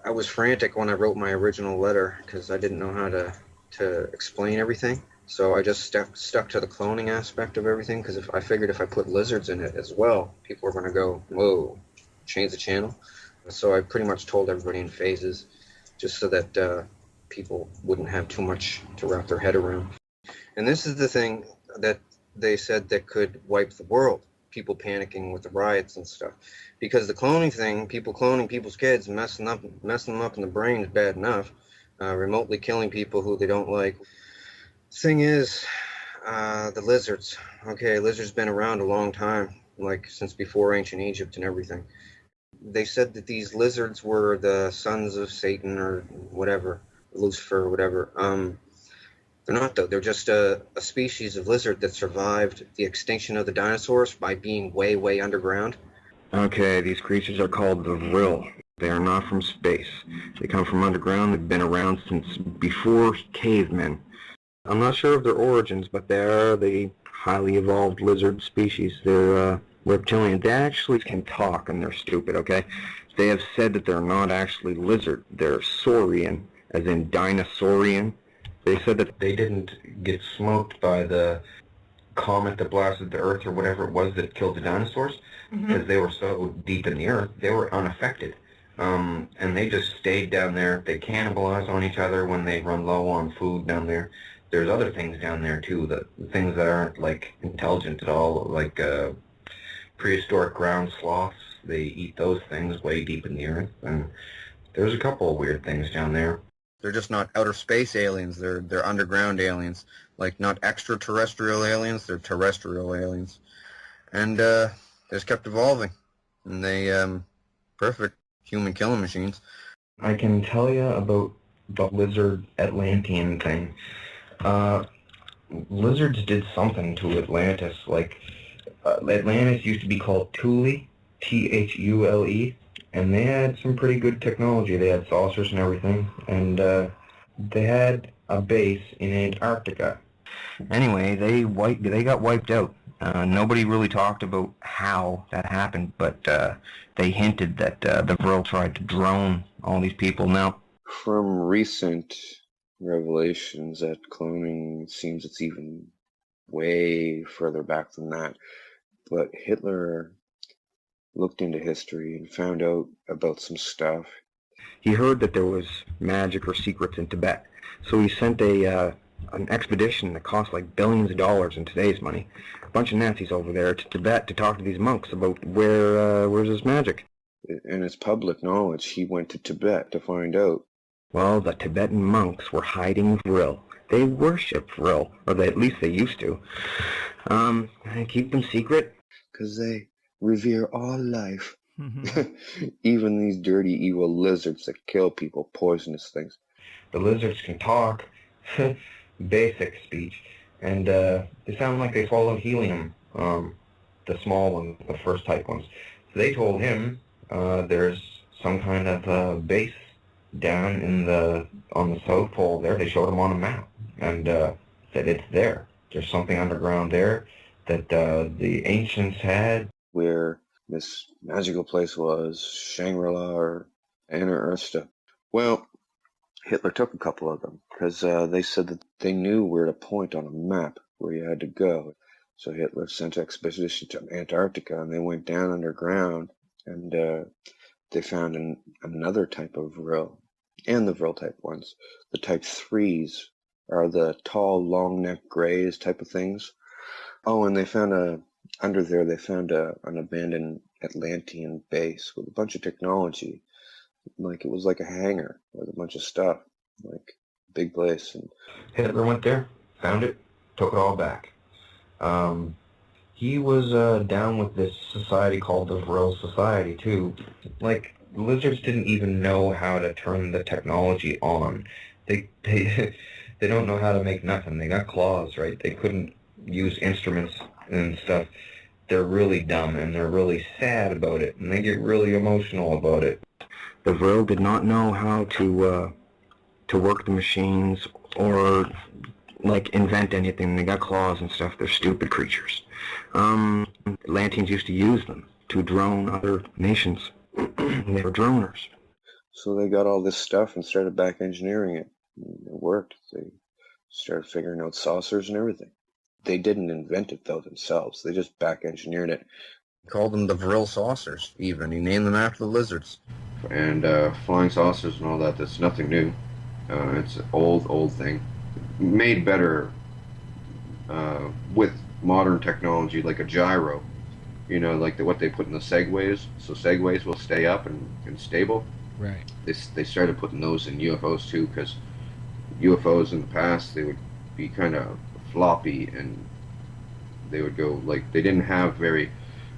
I was frantic when I wrote my original letter because I didn't know how to explain everything. So I just stuck to the cloning aspect of everything, because I figured if I put lizards in it as well, people were going to go, whoa, change the channel. So I pretty much told everybody in phases, just so that people wouldn't have too much to wrap their head around. And this is the thing that they said that could wipe the world, people panicking with the riots and stuff. Because the cloning thing, people cloning people's kids, messing them up in the brain is bad enough. Remotely killing people who they don't like. Thing is, the lizards. Okay, lizards been around a long time, like since before ancient Egypt and everything. They said that these lizards were the sons of Satan or whatever, Lucifer or whatever. They're not, though. They're just a species of lizard that survived the extinction of the dinosaurs by being way, way underground. Okay, these creatures are called the VRIL. They are not from space. They come from underground. They've been around since before cavemen. I'm not sure of their origins, but they are the highly evolved lizard species. They're reptilian. They actually can talk, and they're stupid, okay? They have said that they're not actually lizard. They're saurian, as in dinosaurian. They said that they didn't get smoked by the comet that blasted the Earth or whatever it was that killed the dinosaurs, because they were so deep in the Earth, they were unaffected. And they just stayed down there. They cannibalized on each other when they run low on food down there. There's other things down there too, things that aren't like intelligent at all, like prehistoric ground sloths. They eat those things way deep in the earth, and there's a couple of weird things down there. They're just not outer space aliens. They're underground aliens, like not extraterrestrial aliens. They're terrestrial aliens, and they just kept evolving, and they perfect human killing machines. I can tell you about the lizard Atlantean thing. Lizards did something to Atlantis. Like, Atlantis used to be called Thule, Thule, and they had some pretty good technology. They had saucers and everything, and they had a base in Antarctica. Anyway, they got wiped out. Nobody really talked about how that happened, but they hinted that the VRIL tried to drone all these people. Now, from recent revelations that cloning seems it's even way further back than that, but Hitler looked into history and found out about some stuff. He heard that there was magic or secrets in Tibet, so he sent an expedition that cost like billions of dollars in today's money, a bunch of Nazis over there to Tibet to talk to these monks about where's this magic. And it's public knowledge he went to Tibet to find out. Well, the Tibetan monks were hiding VRIL. They worship VRIL, or at least they used to. Keep them secret. 'Cause they revere all life. Even these dirty, evil lizards that kill people, poisonous things. The lizards can talk, basic speech, and they sound like they follow helium, the small ones, the first type ones. So they told him there's some kind of base down on the South Pole there. They showed him on a map, and said it's there. There's something underground there that the ancients had. Where this magical place was, Shangri-La or Anarista. Well, Hitler took a couple of them, because they said that they knew where to point on a map where you had to go. So Hitler sent an expedition to Antarctica, and they went down underground, and they found another type of VRIL, and the VRIL type ones. The type 3s are the tall, long-necked grays type of things. Oh, and they found under there they found an abandoned Atlantean base with a bunch of technology. Like it was like a hangar with a bunch of stuff, like a big place. And Hitler went there, found it, took it all back. He was down with this society called the VRIL Society too. Like, lizards didn't even know how to turn the technology on. They don't know how to make nothing. They got claws, right? They couldn't use instruments and stuff. They're really dumb, and they're really sad about it, and they get really emotional about it. The VRIL did not know how to work the machines or like invent anything. They got claws and stuff. They're stupid creatures. Atlanteans used to use them to drone other nations. They were droners. So they got all this stuff and started back engineering it. And it worked. They started figuring out saucers and everything. They didn't invent it though themselves. They just back engineered it. He called them the VRIL saucers, even. He named them after the lizards. And flying saucers and all that, that's nothing new. It's an old thing. Made better with modern technology, like a gyro. You know, like what they put in the segways, so segways will stay up and stable. Right. They started putting those in UFOs too, because UFOs in the past, they would be kind of floppy, and they would go, like, they didn't have very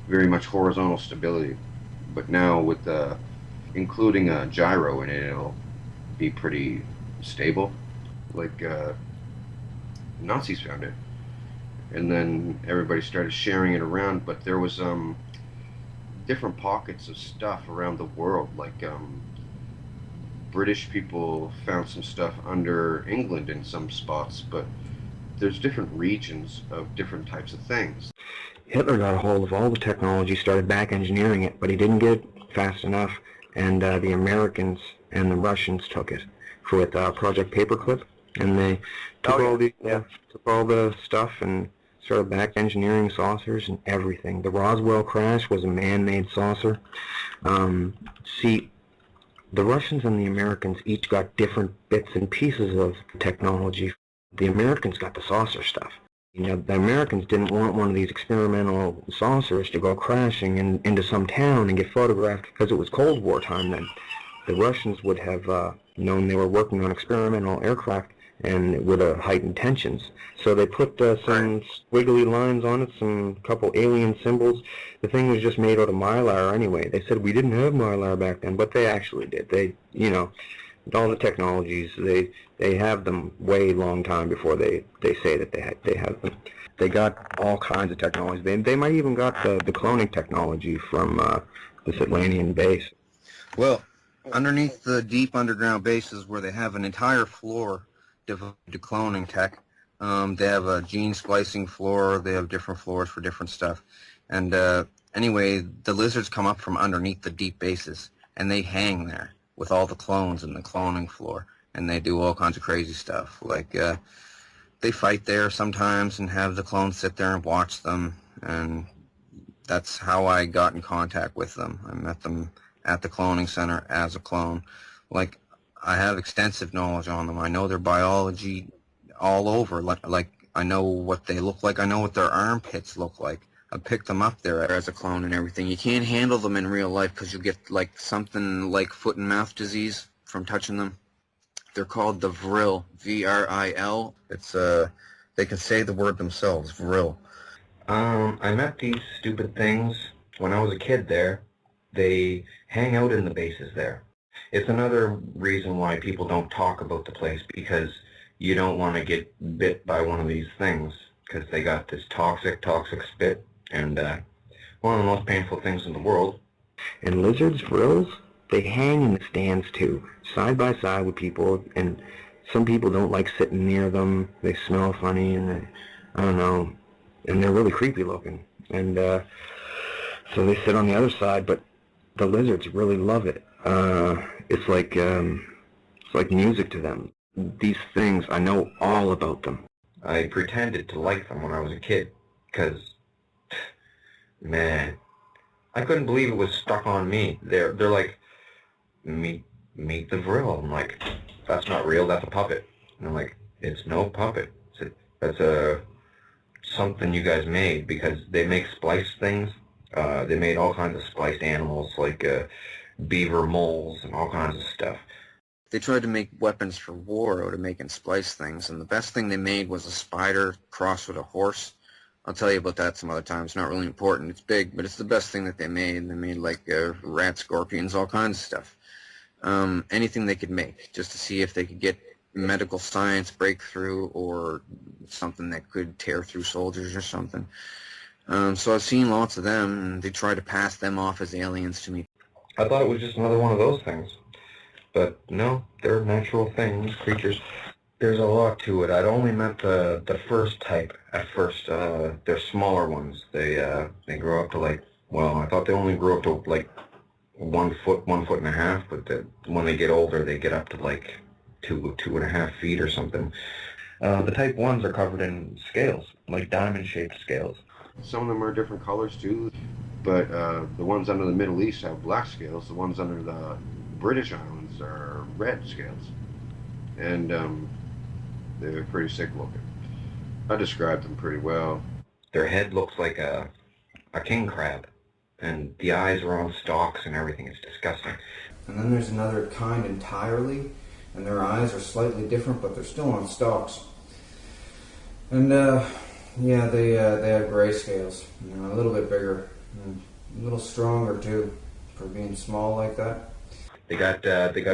much horizontal stability. But now with including a gyro in it, it'll be pretty stable. Like Nazis found it, and then everybody started sharing it around. But there was different pockets of stuff around the world. Like British people found some stuff under England in some spots, but there's different regions of different types of things. Hitler got a hold of all the technology, started back engineering it, but he didn't get it fast enough, and the Americans and the Russians took it with Project Paperclip, and they took took all the stuff and started back engineering saucers and everything. The Roswell crash was a man-made saucer. See, the Russians and the Americans each got different bits and pieces of technology. The Americans got the saucer stuff. You know, the Americans didn't want one of these experimental saucers to go crashing into some town and get photographed because it was Cold War time then. The Russians would have known they were working on experimental aircraft and with heightened tensions. So they put some squiggly lines on it, some couple alien symbols. The thing was just made out of mylar anyway. They said we didn't have mylar back then, but they actually did. They, you know, all the technologies, they have them way long time before they say that they have them. They got all kinds of technology. They might even got the cloning technology from this Atlantean base. Well, underneath the deep underground bases where they have an entire floor devoted to cloning tech, they have a gene splicing floor. They have different floors for different stuff. And anyway, the lizards come up from underneath the deep bases, and they hang there with all the clones in the cloning floor, and they do all kinds of crazy stuff. Like they fight there sometimes and have the clones sit there and watch them, and that's how I got in contact with them. I met them at the cloning center as a clone. Like, I have extensive knowledge on them. I know their biology all over. Like I know what they look like. I know what their armpits look like. I picked them up there as a clone and everything. You can't handle them in real life because you get like something like foot and mouth disease from touching them. They're called the VRIL, V-R-I-L. It's they can say the word themselves, VRIL. I met these stupid things when I was a kid there. They hang out in the bases there. It's another reason why people don't talk about the place, because you don't want to get bit by one of these things, because they got this toxic spit, and one of the most painful things in the world. And lizards, VRILs, they hang in the stands too, side by side with people, and some people don't like sitting near them. They smell funny, and I don't know, and they're really creepy looking. And so they sit on the other side, but the lizards really love it. It's like music to them. These things, I know all about them. I pretended to like them when I was a kid, because, man, I couldn't believe it was stuck on me. They're like, meet the VRIL. I'm like, that's not real, that's a puppet. And I'm like, it's no puppet. That's something you guys made, because they make spliced things. They made all kinds of spliced animals, like beaver moles and all kinds of stuff. They tried to make weapons for war out of making splice things, and the best thing they made was a spider crossed with a horse. I'll tell you about that some other time. It's not really important. It's big, but it's the best thing that they made. They made like rats, scorpions, all kinds of stuff. Anything they could make, just to see if they could get medical science breakthrough or something that could tear through soldiers or something. So I've seen lots of them, and they try to pass them off as aliens to me. I thought it was just another one of those things. But no, they're natural things, creatures. There's a lot to it. I'd only met the first type at first. They're smaller ones. They grow up to like, well, I thought they only grew up to like 1 foot, 1.5 foot, but when they get older, they get up to like 2.5 feet or something. The type 1s are covered in scales, like diamond-shaped scales. Some of them are different colors too, but the ones under the Middle East have black scales. The ones under the British Islands are red scales, and they're pretty sick looking. I described them pretty well. Their head looks like a king crab, and the eyes are on stalks and everything. It's disgusting. And then there's another kind entirely, and their eyes are slightly different, but they're still on stalks. And yeah, they have gray scales, you know, a little bit bigger, and a little stronger too, for being small like that. They got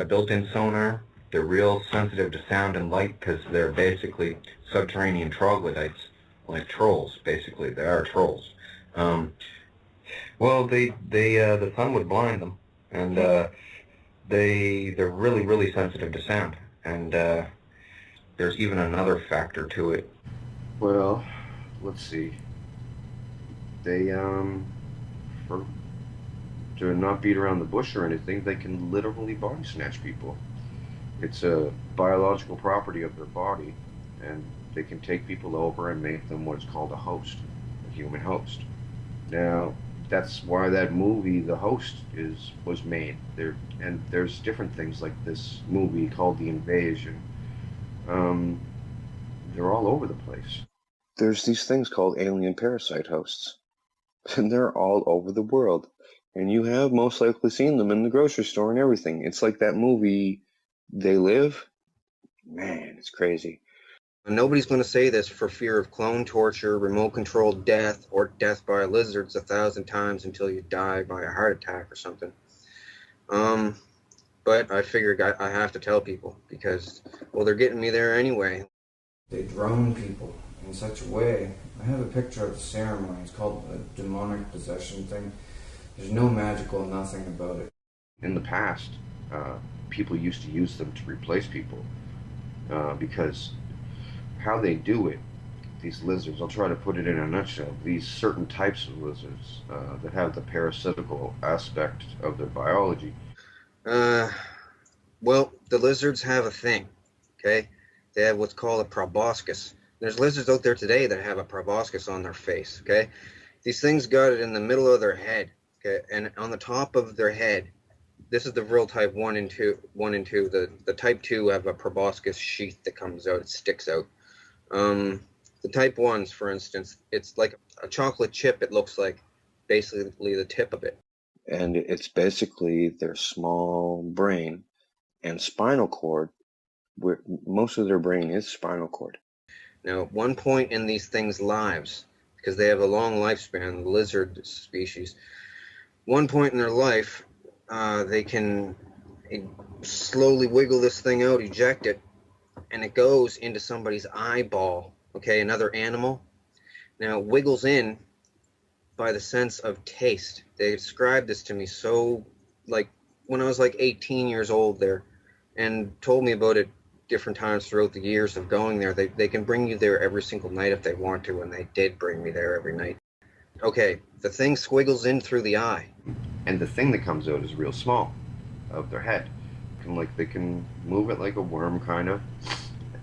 built-in sonar. They're real sensitive to sound and light because they're basically subterranean troglodytes, like trolls. Basically, they are trolls. Well, the sun would blind them, and they're really sensitive to sound. And there's even another factor to it. Well, let's see. They for to not beat around the bush or anything, they can literally body snatch people. It's a biological property of their body, and they can take people over and make them what's called a host, a human host. Now, that's why that movie, The Host, was made. And there's different things like this movie called The Invasion. They're all over the place. There's these things called alien parasite hosts, and they're all over the world. And you have most likely seen them in the grocery store and everything. It's like that movie, They Live. Man, it's crazy. Nobody's going to say this for fear of clone torture, remote-controlled death, or death by lizards 1,000 times until you die by a heart attack or something. But I figured I have to tell people because, well, they're getting me there anyway. They drone people in such a way. I have a picture of the ceremony. It's called a demonic possession thing. There's no magical nothing about it. In the past, people used to use them to replace people because how they do it, these lizards, I'll try to put it in a nutshell, these certain types of lizards that have the parasitical aspect of their biology. Well, the lizards have a thing, okay? They have what's called a proboscis. There's lizards out there today that have a proboscis on their face, okay? These things got it in the middle of their head, okay? And on the top of their head, this is the VRIL type 1 and 2. The type 2 have a proboscis sheath that comes out, it sticks out. The type 1s, for instance, it's like a chocolate chip, it looks like, basically the tip of it. And it's basically their small brain and spinal cord, where most of their brain is spinal cord. Now, at one point in these things' lives, because they have a long lifespan, the lizard species, one point in their life, they can slowly wiggle this thing out, eject it, and it goes into somebody's eyeball, okay, another animal. Now, it wiggles in by the sense of taste. They described this to me so, like, when I was like 18 years old there, and told me about it different times throughout the years of going there. They can bring you there every single night if they want to, and they did bring me there every night. Okay, the thing squiggles in through the eye. And the thing that comes out is real small of their head. They can move it like a worm, kind of,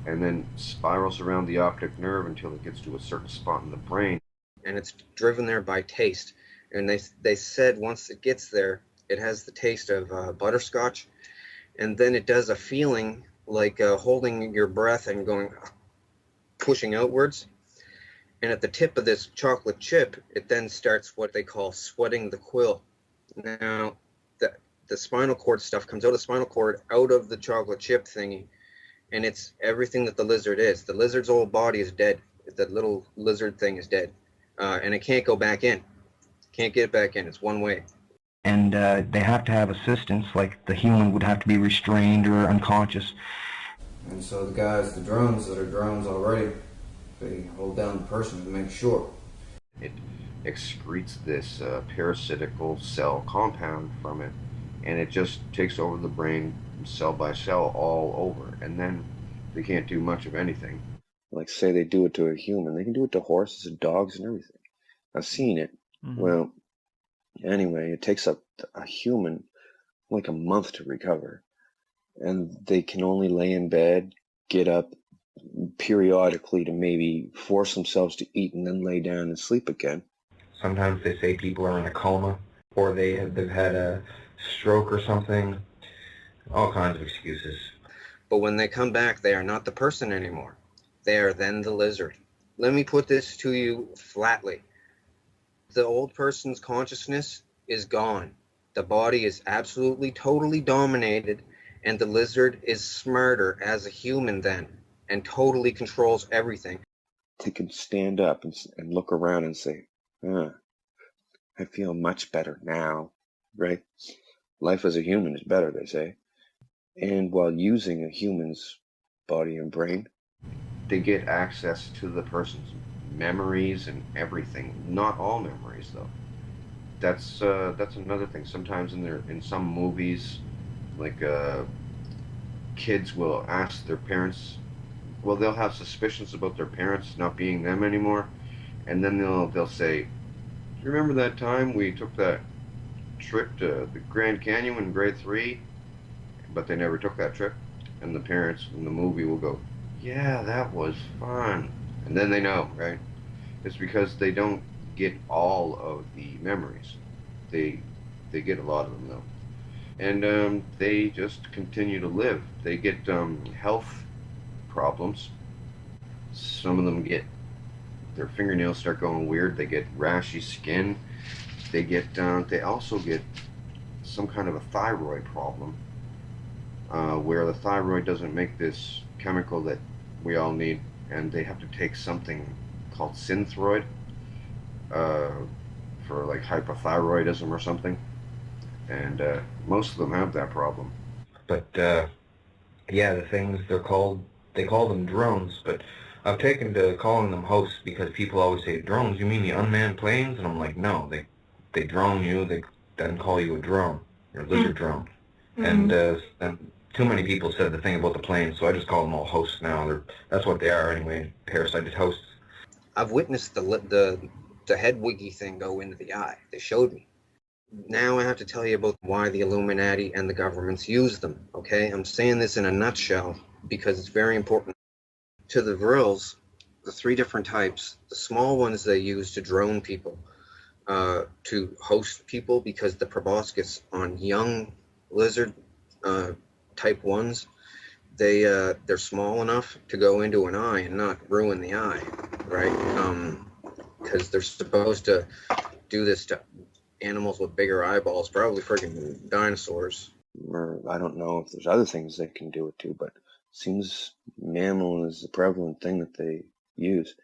and then spirals around the optic nerve until it gets to a certain spot in the brain. And it's driven there by taste. And they said once it gets there, it has the taste of butterscotch, and then it does a feeling like holding your breath and going, pushing outwards. And at the tip of this chocolate chip, it then starts what they call sweating the quill. Now, the spinal cord stuff comes out of the spinal cord, out of the chocolate chip thingy, and it's everything that the lizard is. The lizard's whole body is dead. The little lizard thing is dead, and it can't go back in. Can't get back in. It's one way. And they have to have assistance, like the human would have to be restrained or unconscious. And so the guys, the drones that are drones already, they hold down the person to make sure. It excretes this parasitical cell compound from it, and it just takes over the brain cell by cell all over, and then they can't do much of anything. Like, say they do it to a human, they can do it to horses and dogs and everything. I've seen it. Mm-hmm. Well, anyway, it takes up a human like a month to recover. And they can only lay in bed, get up periodically to maybe force themselves to eat and then lay down and sleep again. Sometimes they say people are in a coma, or they've had a stroke or something. All kinds of excuses. But when they come back, they are not the person anymore. They are then the lizard. Let me put this to you flatly. The old person's consciousness is gone. The body is absolutely, totally dominated, and the lizard is smarter as a human then, and totally controls everything. They can stand up and look around and say, I feel much better now, right? Life as a human is better, they say. And while using a human's body and brain, They get access to the person's memories and everything. Not all memories, though. That's another thing. Sometimes in some movies, like kids will ask their parents. Well, they'll have suspicions about their parents not being them anymore, and then they'll say, "Do you remember that time we took that trip to the Grand Canyon in grade 3?" But they never took that trip, and the parents in the movie will go, "Yeah, that was fun," and then they know, right? It's because they don't get all of the memories. They get a lot of them though, and they just continue to live. They get health problems. Some of them get their fingernails start going weird. They get rashy skin. They also get some kind of a thyroid problem, where the thyroid doesn't make this chemical that we all need, and they have to take something called synthroid for like hypothyroidism or something, and most of them have that problem. But yeah, the things they call them drones, but I've taken to calling them hosts because people always say, drones, you mean the unmanned planes? And I'm like, no, they drone you, they then call you a drone, or a lizard drone. And too many people said the thing about the planes, so I just call them all hosts now. That's what they are anyway, parasited hosts. I've witnessed the head wiggy thing go into the eye. They showed me. Now I have to tell you about why the Illuminati and the governments use them, okay? I'm saying this in a nutshell because it's very important. To the VRILs, the 3 different types, the small ones they use to drone people, to host people, because the proboscis on young lizard type 1s, they're small enough to go into an eye and not ruin the eye, right? Because they're supposed to do this to animals with bigger eyeballs, probably freaking dinosaurs. or I don't know if there's other things they can do it to, but it seems mammal is the prevalent thing that they use.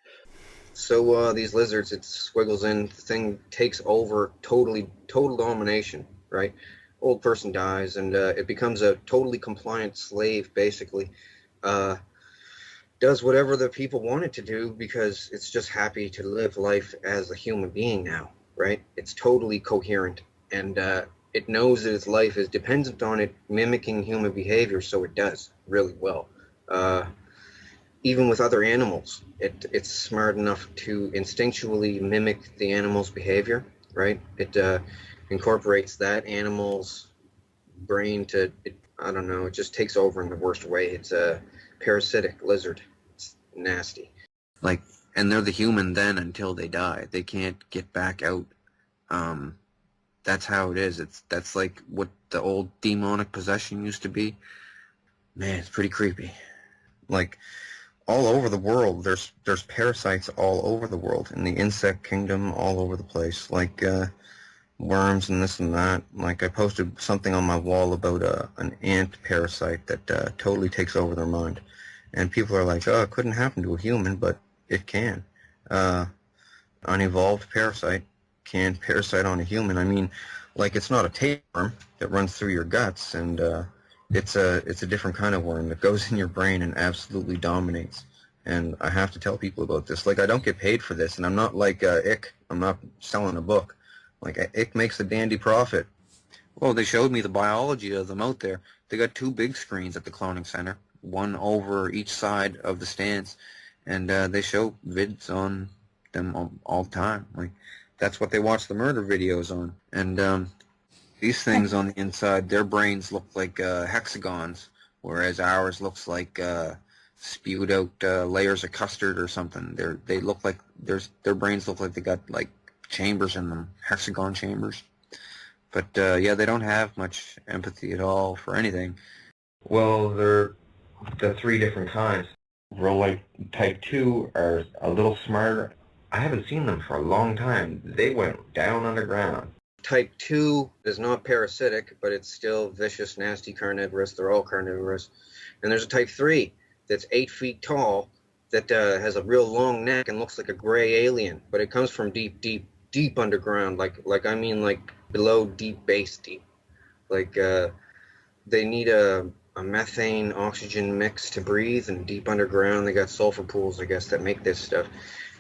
So these lizards, it squiggles in, the thing takes over, total domination, right? Old person dies, and it becomes a totally compliant slave, basically. Does whatever the people want it to do because it's just happy to live life as a human being now, right? It's totally coherent, and it knows that its life is dependent on it mimicking human behavior, so it does really well. Even with other animals, it's smart enough to instinctually mimic the animal's behavior, right? It incorporates that animal's brain to, I don't know, it just takes over in the worst way. It's a parasitic lizard. It's nasty. Like, and they're the human then until they die. They can't get back out. That's how it is. That's like what the old demonic possession used to be. Man, it's pretty creepy. Like, all over the world, there's parasites all over the world, in the insect kingdom, all over the place, like worms and this and that. Like, I posted something on my wall about an ant parasite that totally takes over their mind, and people are like, oh, it couldn't happen to a human, but it can. An evolved parasite can parasite on a human. I mean, like, it's not a tapeworm that runs through your guts, and it's a different kind of worm that goes in your brain and absolutely dominates. And I have to tell people about this. Like, I don't get paid for this, and I'm not like Ick. I'm not selling a book. Like, Ick makes a dandy profit. Well, they showed me the biology of them out there. They got 2 big screens at the cloning center, one over each side of the stands, and they show vids on them all the time. Like, that's what they watch the murder videos on. And These things on the inside, their brains look like hexagons, whereas ours looks like spewed out layers of custard or something. They look like their brains look like they got like chambers in them, hexagon chambers. But yeah, they don't have much empathy at all for anything. Well, they're the three different kinds. Vril type 2 are a little smarter. I haven't seen them for a long time. They went down underground. Type 2 is not parasitic, but it's still vicious, nasty, carnivorous. They're all carnivorous. And there's a Type 3 that's 8 feet tall that has a real long neck and looks like a gray alien, but it comes from deep, deep, deep underground, like below deep base deep. Like they need a methane oxygen mix to breathe, and deep underground they got sulfur pools, I guess, that make this stuff.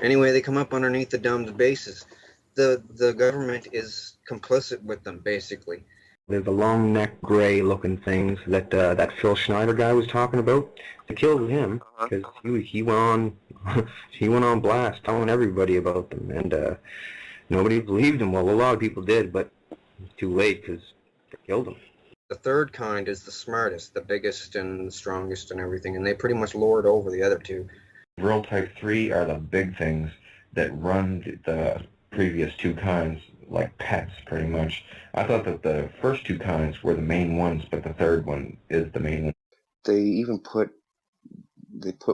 Anyway, they come up underneath the dumb's bases. The government is complicit with them, basically. They're the long neck, gray looking things that that Phil Schneider guy was talking about. They killed him because he went on he went on blast telling everybody about them, and nobody believed him. Well, a lot of people did, but it's too late because they killed him. The third kind is the smartest, the biggest and the strongest and everything, and they pretty much lord over the other two. VRIL type 3 are the big things that run the previous two kinds like pets, pretty much. I thought that the first two kinds were the main ones, but the third one is the main one. They even put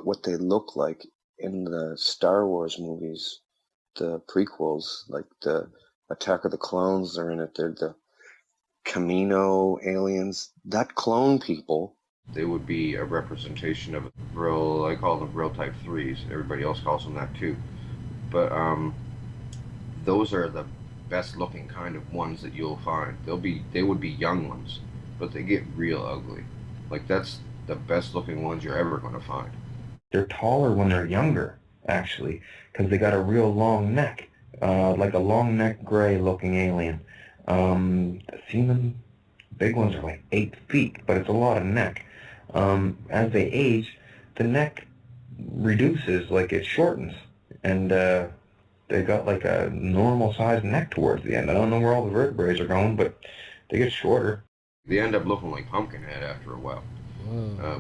what they look like in the Star Wars movies, the prequels, like the Attack of the Clones are in it. They're the Camino aliens that clone people. They would be a representation of VRIL. I call them VRIL type 3s. Everybody else calls them that too. But those are the best looking kind of ones that you'll find. They would be young ones, but they get real ugly. Like, that's the best looking ones you're ever going to find. They're taller when they're younger, actually, because they got a real long neck, like a long neck gray looking alien. I've seen them, big ones are like 8 feet, but it's a lot of neck. As they age, the neck reduces, like it shortens, and they got like a normal sized neck towards the end. I don't know where all the vertebrae are going, but they get shorter. They end up looking like Pumpkinhead after a while,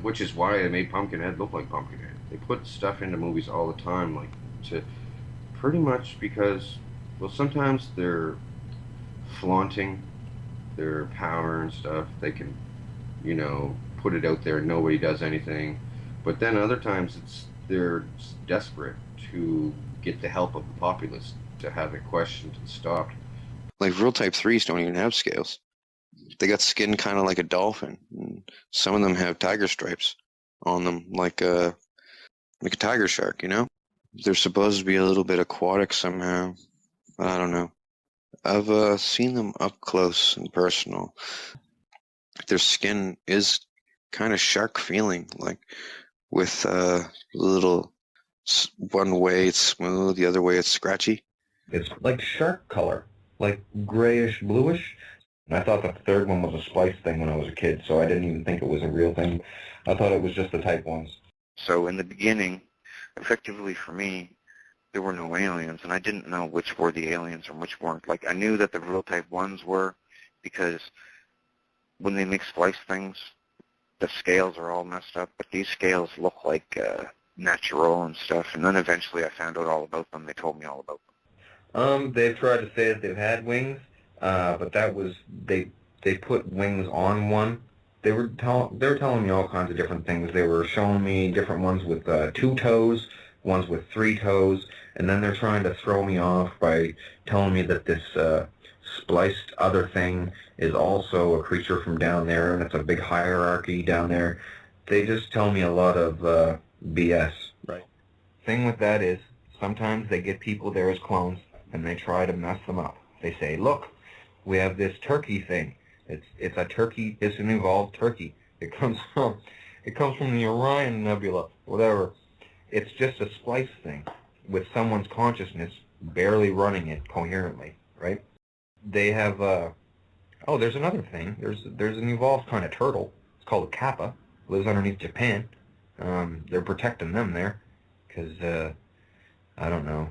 which is why they made Pumpkinhead look like Pumpkinhead. They put stuff into movies all the time, like, to pretty much because, well, sometimes they're flaunting their power and stuff. They can, you know, put it out there and nobody does anything. But then other times they're desperate to get the help of the populace to have it questioned and stopped. Like VRIL type 3s don't even have scales. They got skin kind of like a dolphin. And some of them have tiger stripes on them, like a tiger shark, you know? They're supposed to be a little bit aquatic somehow. I don't know. I've seen them up close and personal. Their skin is kind of shark feeling, like with little, one way it's smooth, the other way it's scratchy. It's like shark color, like grayish, bluish. And I thought the third one was a splice thing when I was a kid, so I didn't even think it was a real thing. I thought it was just the type ones. So in the beginning, effectively for me, there were no aliens, and I didn't know which were the aliens and which weren't. Like, I knew that the VRIL type 1s were, because when they make splice things, the scales are all messed up, but these scales look like natural and stuff, and then eventually I found out all about them. They told me all about them. They've tried to say that they've had wings, but that was, they put wings on one. They were telling me all kinds of different things. They were showing me different ones with 2 toes, ones with 3 toes, and then they're trying to throw me off by telling me that this spliced other thing is also a creature from down there, and it's a big hierarchy down there. They just tell me a lot of BS. Right. Thing with that is, sometimes they get people there as clones, and they try to mess them up. They say, look, we have this turkey thing. It's a turkey. It's an evolved turkey. It comes from the Orion Nebula, whatever. It's just a splice thing with someone's consciousness barely running it coherently, right? They have, oh, there's another thing. There's an evolved kind of turtle. It's called a kappa. Lives underneath Japan. They're protecting them there because, I don't know.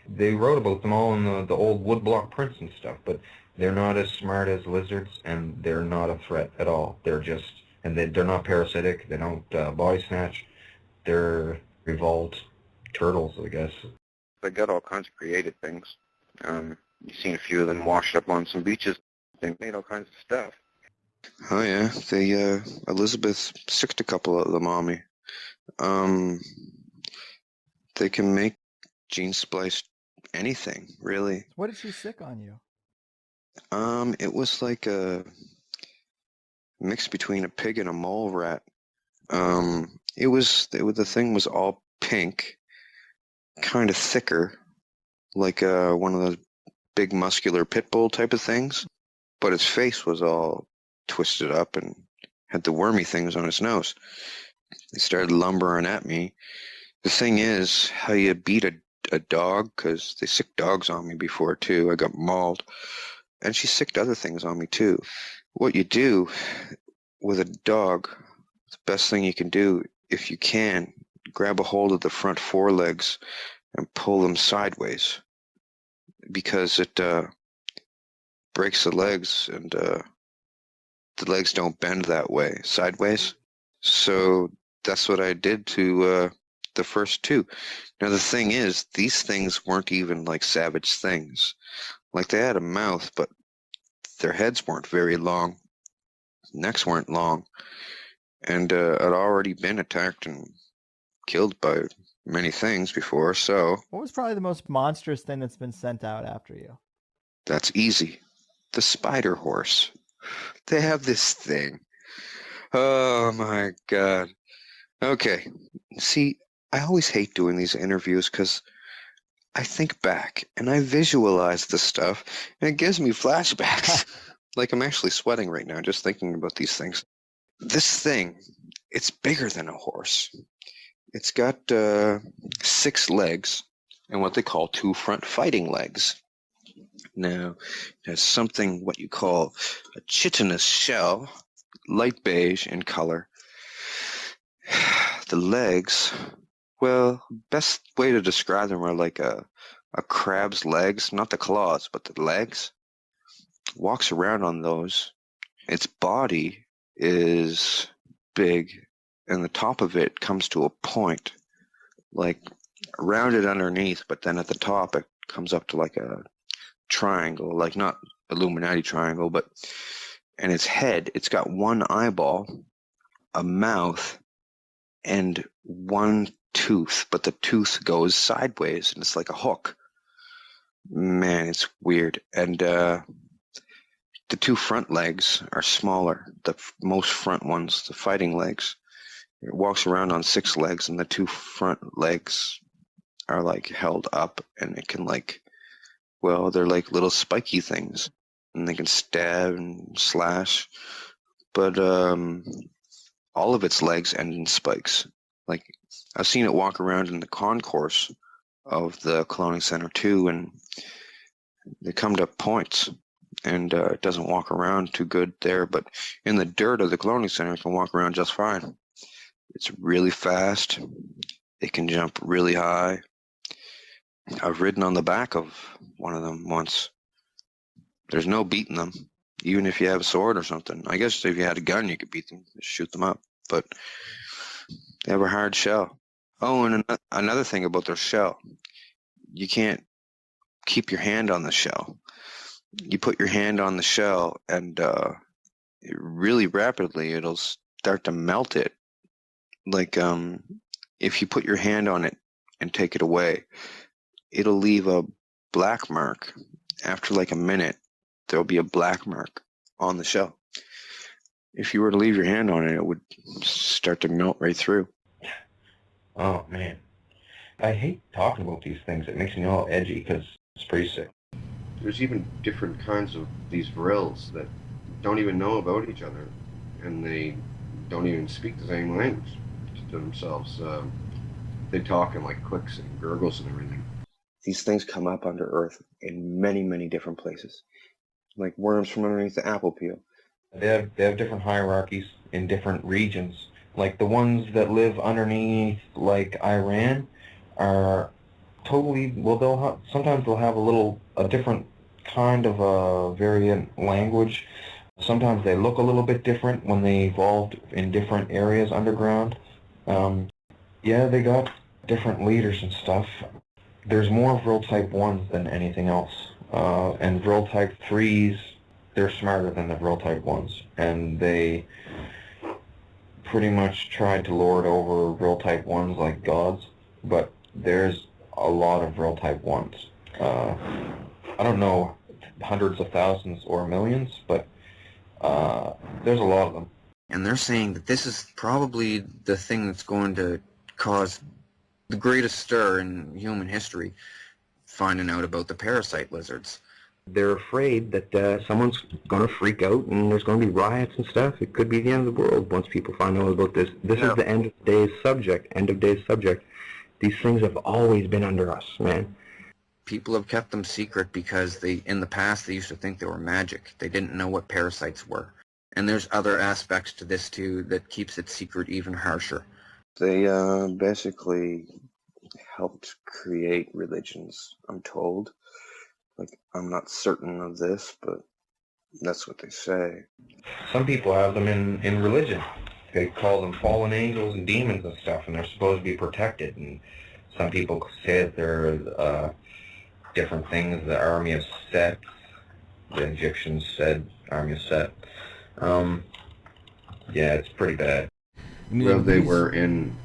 They wrote about them all in the old woodblock prints and stuff, but they're not as smart as lizards, and they're not a threat at all. They're just, and they're not parasitic. They don't body snatch. They're evolved turtles, I guess. They got all kinds of creative things. You've seen a few of them washed up on some beaches. They made all kinds of stuff. Oh yeah, they Elizabeth sicked a couple of them on me. They can make gene splice anything, really. What did she sick on you? It was like a mix between a pig and a mole rat. The thing was all pink, kind of thicker, like one of those big muscular pit bull type of things, but its face was all twisted up and had the wormy things on its nose. They started lumbering at me. The thing is, how you beat a dog, because they sicked dogs on me before too. I got mauled. And she sicked other things on me too. What you do with a dog, the best thing you can do, if you can, grab a hold of the front forelegs and pull them sideways, because it breaks the legs, and the legs don't bend that way, sideways. So that's what I did to the first two. Now the thing is, these things weren't even like savage things. Like, they had a mouth, but their heads weren't very long, necks weren't long, and I'd already been attacked and killed by many things before, so... What was probably the most monstrous thing that's been sent out after you? That's easy. The spider horse. They have this thing. Oh my god. Okay. See, I always hate doing these interviews because I think back and I visualize the stuff and it gives me flashbacks. Like, I'm actually sweating right now just thinking about these things. This thing, it's bigger than a horse. It's got 6 legs and what they call 2 front fighting legs. Now, it has something what you call a chitinous shell, light beige in color. The legs, well, best way to describe them are like a crab's legs, not the claws, but the legs. Walks around on those. Its body is big, and the top of it comes to a point, like rounded underneath, but then at the top it comes up to like a triangle, like not Illuminati triangle, but, and its head, it's got 1 eyeball, a mouth, and 1 tooth, but the tooth goes sideways, and it's like a hook. Man, it's weird. And the 2 front legs are smaller, the most front ones, the fighting legs. It walks around on 6 legs, and the 2 front legs are like held up, and it can like, well, they're like little spiky things, and they can stab and slash, but all of its legs end in spikes. Like, I've seen it walk around in the concourse of the cloning center too, and they come to points, and it doesn't walk around too good there, but in the dirt of the cloning center it can walk around just fine. It's really fast. It can jump really high. I've ridden on the back of one of them once. There's no beating them, even if you have a sword or something. I guess if you had a gun, you could beat them, just shoot them up. But they have a hard shell. Oh, and another thing about their shell, you can't keep your hand on the shell. You put your hand on the shell, and really rapidly it'll start to melt it. Like, if you put your hand on it and take it away, it'll leave a black mark. After like a minute, there'll be a black mark on the shell. If you were to leave your hand on it, it would start to melt right through. Oh, man. I hate talking about these things. It makes me all edgy because it's pretty sick. There's even different kinds of these VRILs that don't even know about each other, and they don't even speak the same language to themselves. They talk in like clicks and gurgles and everything. These things come up under Earth in many, many different places, like worms from underneath the apple peel. They have different hierarchies in different regions. Like the ones that live underneath, like Iran, are totally, well, sometimes they'll have a different kind of a variant language. Sometimes they look a little bit different when they evolved in different areas underground. Yeah, they got different leaders and stuff. There's more VRIL Type 1s than anything else. And VRIL Type 3s, they're smarter than the VRIL Type 1s. And they pretty much tried to lord over VRIL Type 1s like gods. But there's a lot of VRIL Type 1s. I don't know hundreds of thousands or millions, but there's a lot of them. And they're saying that this is probably the thing that's going to cause the greatest stir in human history, finding out about the parasite lizards. They're afraid that someone's going to freak out and there's going to be riots and stuff. It could be the end of the world once people find out about this. This is the end of days subject. End of days subject. These things have always been under us, man. People have kept them secret because in the past they used to think they were magic. They didn't know what parasites were. And there's other aspects to this too that keeps it secret even harsher. They basically helped create religions, I'm told. Like, I'm not certain of this, but that's what they say. Some people have them in religion. They call them fallen angels and demons and stuff, and they're supposed to be protected. And some people say that they're different things. The army of Set, the Egyptians said army of Set. Yeah, it's pretty bad. Well, they were in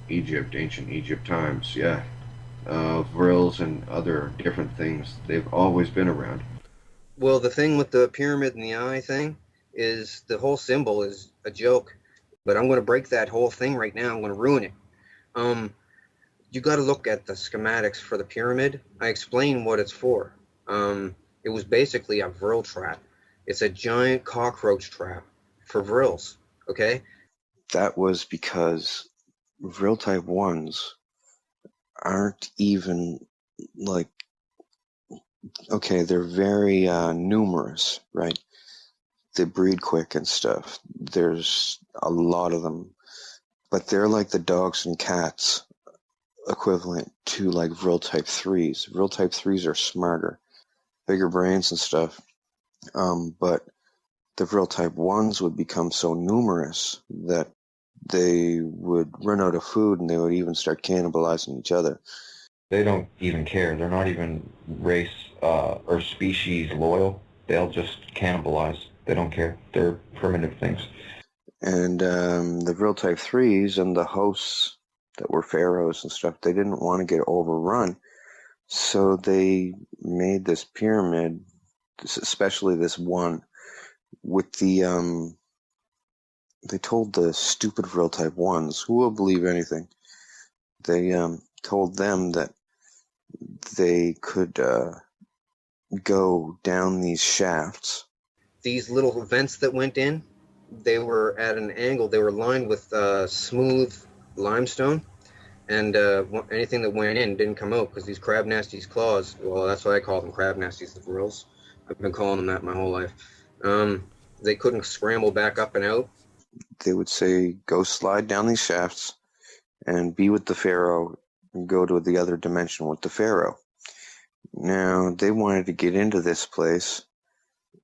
Egypt, ancient Egypt times, yeah. VRILs and other different things, they've always been around. Well, the thing with the pyramid and the eye thing is the whole symbol is a joke. But I'm going to break that whole thing right now. I'm going to ruin it. You got to look at the schematics for the pyramid. I explained what it's for. It was basically a VRIL trap. It's a giant cockroach trap for VRILs, okay? That was because VRIL Type 1s aren't even, like, okay, they're very numerous, right? They breed quick and stuff. There's a lot of them. But they're like the dogs and cats equivalent to, like, VRIL Type 3s. VRIL Type 3s are smarter, bigger brains and stuff. But the VRIL Type 1s would become so numerous that they would run out of food and they would even start cannibalizing each other. They don't even care. They're not even race or species loyal. They'll just cannibalize. They don't care. They're primitive things. And the VRIL Type 3s and the hosts that were pharaohs and stuff, they didn't want to get overrun. So they made this pyramid, especially this one, with the, they told the stupid VRIL Type 1s, who will believe anything, they told them that they could go down these shafts. These little vents that went in, they were at an angle. They were lined with smooth limestone, and anything that went in didn't come out because these crab nasties claws, well, that's why I call them crab nasties, the VRILs. I've been calling them that my whole life. They couldn't scramble back up and out. They would say, go slide down these shafts and be with the pharaoh and go to the other dimension with the pharaoh. Now, they wanted to get into this place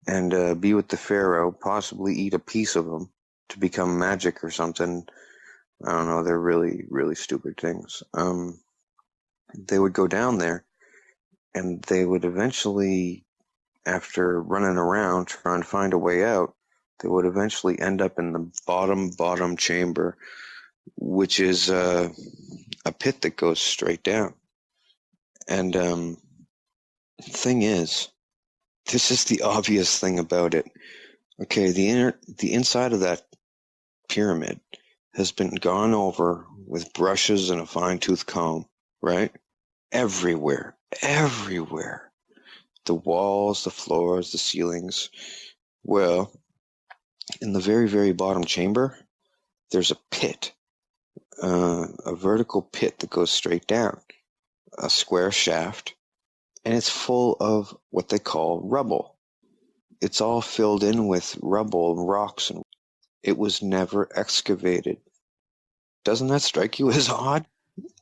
and be with the pharaoh, possibly eat a piece of him to become magic or something. I don't know, they're really, really stupid things. They would go down there and they would eventually, after running around trying to find a way out, they would eventually end up in the bottom chamber, which is a pit that goes straight down. And the thing is, this is the obvious thing about it. Okay, the inside of that pyramid has been gone over with brushes and a fine-tooth comb, right? Everywhere. The walls, the floors, the ceilings. Well, in the very, very bottom chamber, there's a pit, a vertical pit that goes straight down, a square shaft, and it's full of what they call rubble. It's all filled in with rubble and rocks, and it was never excavated. Doesn't that strike you as odd?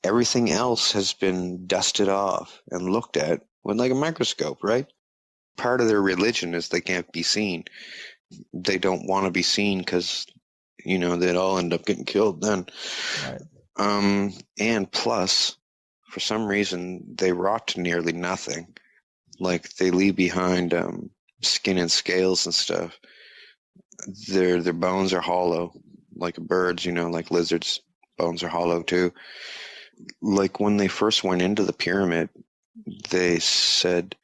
Everything else has been dusted off and looked at with like a microscope, right? Part of their religion is they can't be seen. They don't want to be seen because, they'd all end up getting killed then. Right. And plus, for some reason, they rot to nearly nothing. Like, they leave behind skin and scales and stuff. Their bones are hollow, like birds, like lizards. Bones are hollow too. Like when they first went into the pyramid, they said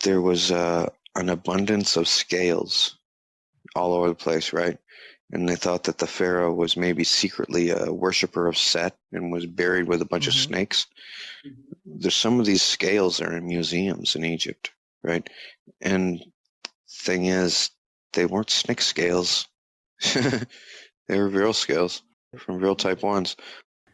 there was an abundance of scales all over the place, right? And they thought that the pharaoh was maybe secretly a worshiper of Set and was buried with a bunch of snakes. There's some of these scales are in museums in Egypt, right? And thing is, they weren't snake scales. They were VRIL scales from VRIL type 1s.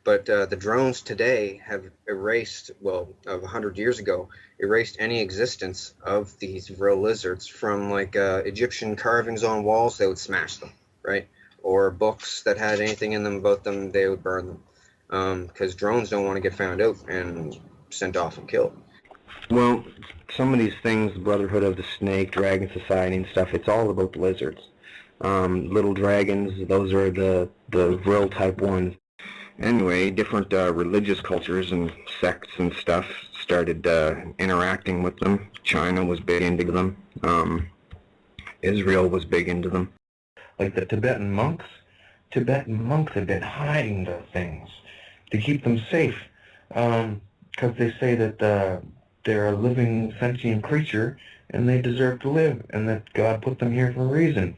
But the drones today have erased, of 100 years ago, erased any existence of these VRIL lizards from like Egyptian carvings on walls. They would smash them, right? Or books that had anything in them about them, they would burn them. Because drones don't want to get found out and sent off and killed. Well, some of these things, Brotherhood of the Snake, Dragon Society and stuff, it's all about the lizards. Little dragons, those are the VRIL type 1s. Anyway, different religious cultures and sects and stuff started interacting with them. China was big into them. Israel was big into them. Like the Tibetan monks have been hiding the things to keep them safe, because they say that they're a living sentient creature and they deserve to live, and that God put them here for a reason.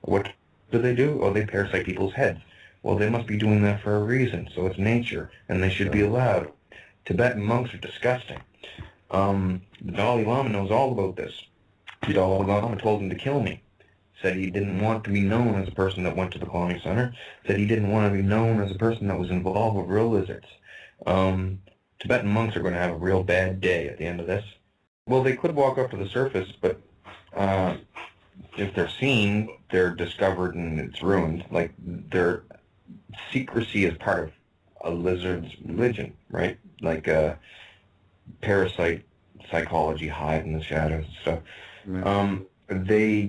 What do? Oh, they parasite people's heads. Well, they must be doing that for a reason, so it's nature, and they should be allowed. Tibetan monks are disgusting. The Dalai Lama knows all about this. The Dalai Lama told him to kill me. Said he didn't want to be known as a person that went to the cloning center. Said he didn't want to be known as a person that was involved with real lizards. Tibetan monks are going to have a real bad day at the end of this. Well, they could walk up to the surface, but if they're seen, they're discovered and it's ruined. Like, their secrecy is part of a lizard's religion, right? Like parasite psychology, hide in the shadows and stuff. They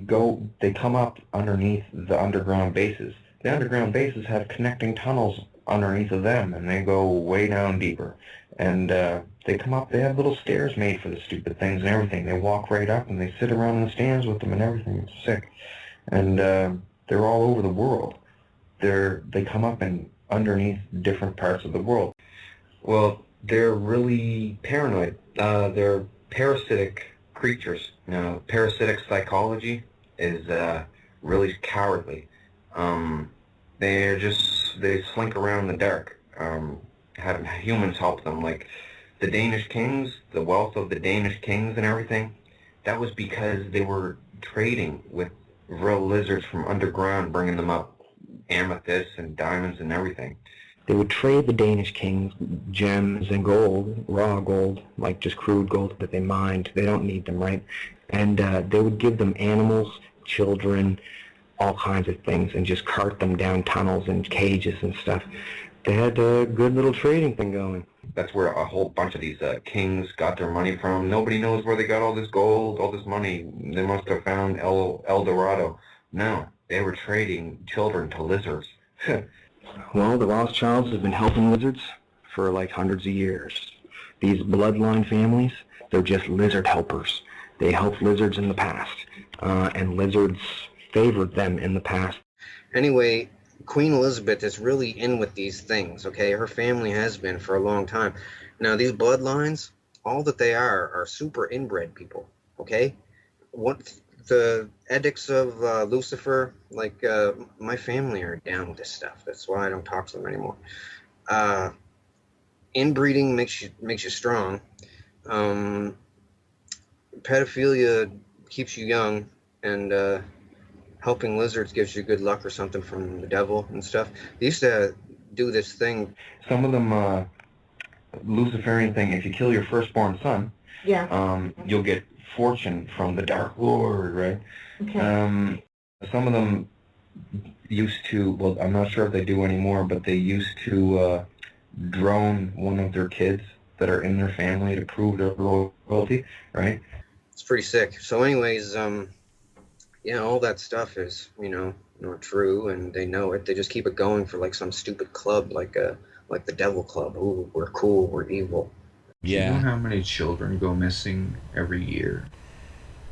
come up underneath the underground bases. The underground bases have connecting tunnels underneath of them, and they go way down deeper. And they come up, they have little stairs made for the stupid things and everything. They walk right up and they sit around in the stands with them and everything. It's sick. And they're all over the world. They come up and underneath different parts of the world. Well, they're really paranoid. They're parasitic creatures. Parasitic psychology is really cowardly. They slink around in the dark. Have humans help them. Like the Danish kings, the wealth of the Danish kings and everything, that was because they were trading with real lizards from underground, bringing them up amethysts and diamonds and everything. They would trade the Danish kings gems and gold, raw gold, like just crude gold that they mined. They don't need them, right? And they would give them animals, children, all kinds of things, and just cart them down tunnels and cages and stuff. They had a good little trading thing going. That's where a whole bunch of these kings got their money from. Nobody knows where they got all this gold, all this money. They must have found El Dorado. No, they were trading children to lizards. Well, the Rothschilds have been helping lizards for like hundreds of years. These bloodline families, they're just lizard helpers. They helped lizards in the past, and lizards favored them in the past. Anyway, Queen Elizabeth is really in with these things, okay? Her family has been for a long time. Now, these bloodlines, all that they are super inbred people, okay? What the edicts of Lucifer, like my family are down with this stuff. That's why I don't talk to them anymore. Inbreeding makes you strong. Pedophilia keeps you young, and helping lizards gives you good luck or something from the devil and stuff. They used to do this thing. Some of them, Luciferian thing, if you kill your firstborn son, you'll get fortune from the Dark Lord, right? Okay. Some of them used to, well, I'm not sure if they do anymore, but they used to drone one of their kids that are in their family to prove their loyalty, right? It's pretty sick. So anyways, yeah, all that stuff is, not true, and they know it. They just keep it going for like some stupid club, like the Devil Club. Ooh, we're cool, we're evil. Do you know Yeah. how many children go missing every year?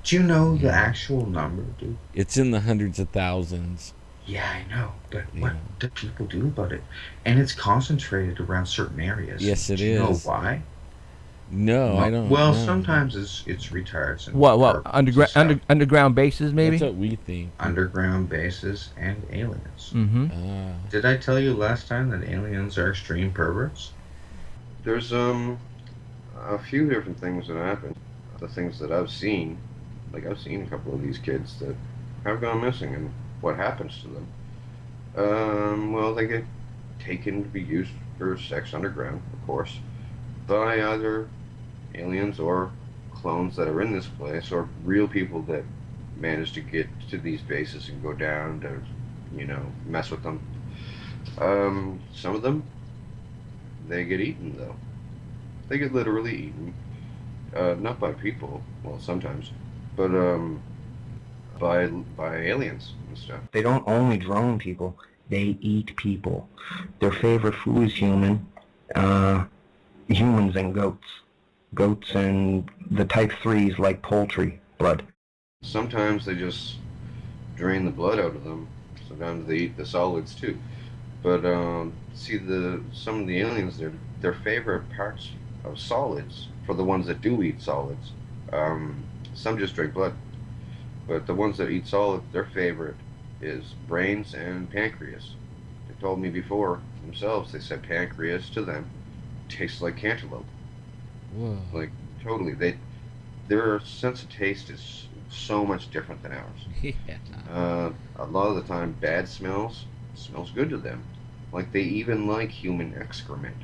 Do you know the actual number, dude? It's in the hundreds of thousands. Yeah, I know, but Yeah. what do people do about it? And it's concentrated around certain areas. Yes, it do you know is. why? No, I don't Well, know. sometimes it's retards and What perps and stuff. underground bases maybe? That's what we think. Underground bases and aliens. Mm-hmm. Ah. Did I tell you last time that aliens are extreme perverts? There's a few different things that happen. The things that I've seen, like I've seen a couple of these kids that have gone missing, and what happens to them? Well, they get taken to be used for sex underground, of course, by either aliens or clones that are in this place, or real people that manage to get to these bases and go down to, mess with them. Some of them, they get eaten, though. They get literally eaten. Not by people, well, sometimes, but by aliens and stuff. They don't only drone people, they eat people. Their favorite food is humans and goats. Goats and the type 3s like poultry blood. Sometimes they just drain the blood out of them. Sometimes they eat the solids too. But see, some of the aliens, their favorite parts of solids, for the ones that do eat solids, some just drink blood, but the ones that eat solid, their favorite is brains and pancreas. They told me before themselves, they said pancreas to them tastes like cantaloupe. Whoa. Like, totally. Their sense of taste is so much different than ours. Yeah. A lot of the time, bad smells good to them. Like, they even like human excrement.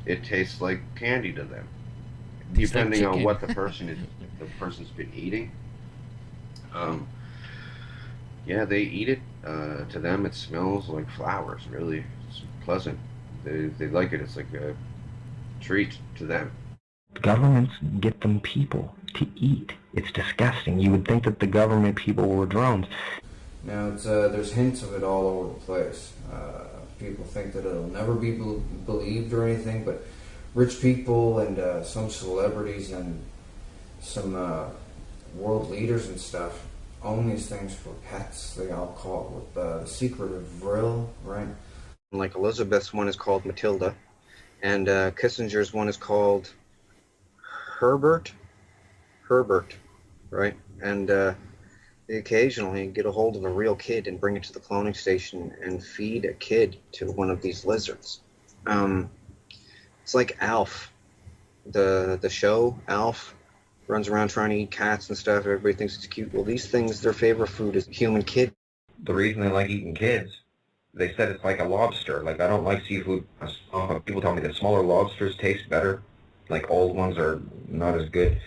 It tastes like candy to them, Tastes like depending on chicken. what the person's been eating. Yeah, they eat it. To them, it smells like flowers. Really, it's pleasant. They like it. It's like a treat to them. Governments get them people to eat. It's disgusting. You would think that the government people were drones. Now, there's hints of it all over the place. People think that it'll never be believed or anything, but rich people and some celebrities and some world leaders and stuff own these things for pets. They all call it with the secret of VRIL, right? Like Elizabeth's one is called Matilda, and Kissinger's one is called Herbert, right? And they occasionally get a hold of a real kid and bring it to the cloning station and feed a kid to one of these lizards. It's like Alf, the show Alf, runs around trying to eat cats and stuff. Everybody thinks it's cute. Well, these things, their favorite food is human kid. The reason they like eating kids, they said it's like a lobster. Like, I don't like seafood. People tell me that smaller lobsters taste better. Like, old ones are not as good.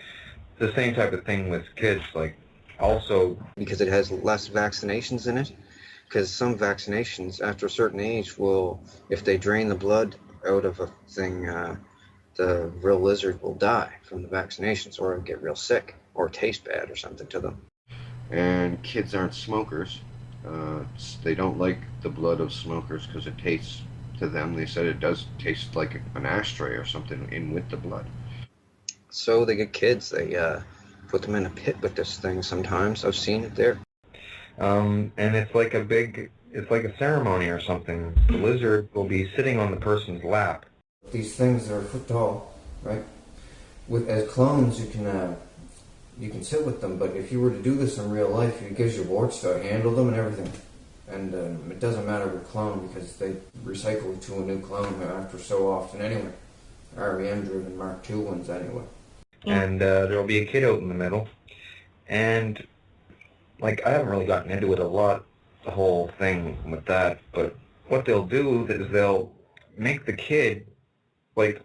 The same type of thing with kids. Like, also, Because it has less vaccinations in it. Because some vaccinations, after a certain age, will, if they drain the blood out of a thing, the real lizard will die from the vaccinations, or get real sick, or taste bad or something to them. And kids aren't smokers. They don't like the blood of smokers because it tastes, to them, they said it does taste like an ashtray or something in with the blood. So they get kids, they put them in a pit with this thing sometimes. I've seen it there. and it's like a ceremony or something. The lizard will be sitting on the person's lap. These things are a foot tall, right? As clones, you can sit with them, but if you were to do this in real life, it gives you warts to handle them and everything. And it doesn't matter with clone because they recycle to a new clone after so often anyway. REM-driven Mark II ones anyway. And there'll be a kid out in the middle. And, like, I haven't really gotten into it a lot, the whole thing with that, but what they'll do is they'll make the kid, like,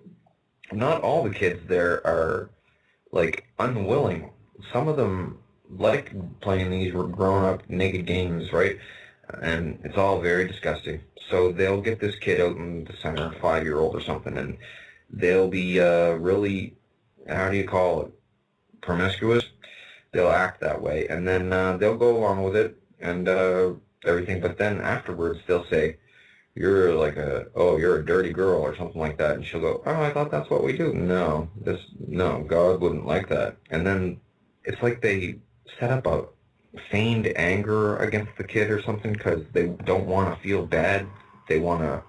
not all the kids there are, like, unwilling. Some of them like playing these grown-up naked games, right? and it's all very disgusting. So they'll get this kid out in the center, 5-year-old or something, and they'll be really, how do you call it, promiscuous. They'll act that way, and then they'll go along with it and everything. But then afterwards, they'll say, "You're like you're a dirty girl," or something like that, and she'll go, "Oh, I thought that's what we do." No, God wouldn't like that. And then it's like they set up a feigned anger against the kid or something because they don't want to feel bad. They want to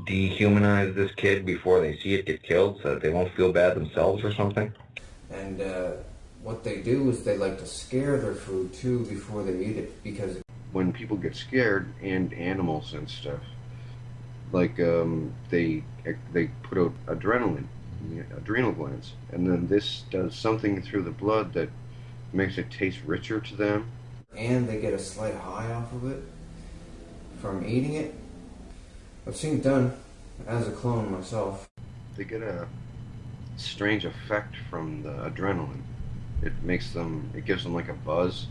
dehumanize this kid before they see it get killed so that they won't feel bad themselves or something. And what they do is they like to scare their food too before they eat it, because when people get scared, and animals and stuff, like they put out adrenaline, adrenal glands, and then this does something through the blood that makes it taste richer to them. And they get a slight high off of it from eating it. I've seen it done as a clone myself. They get a strange effect from the adrenaline. It gives them like a buzz.